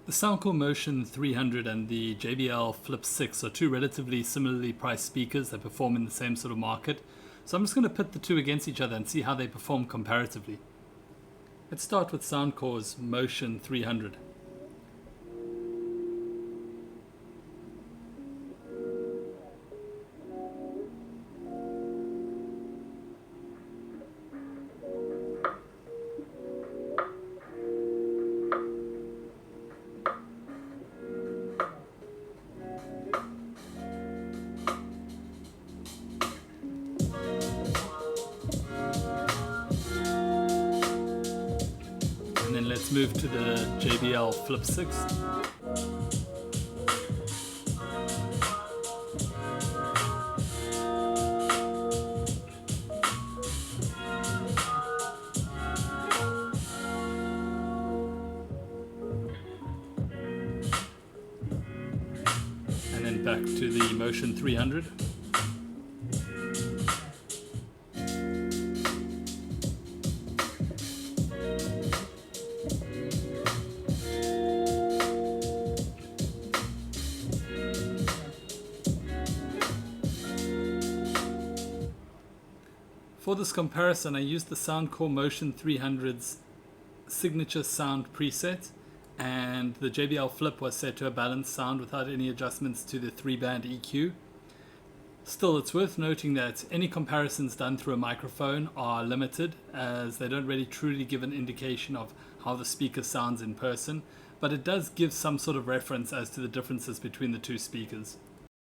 The Soundcore Motion 300 and the JBL Flip 6 are two relatively similarly priced speakers that perform in the same sort of market. So I'm just going to pit the two against each other and see how they perform comparatively. Let's start with Soundcore's Motion 300. And then let's move to the JBL Flip 6. And then back to the Motion 300. For this comparison, I used the Soundcore Motion 300's signature sound preset, and the JBL Flip was set to a balanced sound without any adjustments to the 3-band EQ. Still, it's worth noting that any comparisons done through a microphone are limited, as they don't really truly give an indication of how the speaker sounds in person, but it does give some sort of reference as to the differences between the two speakers.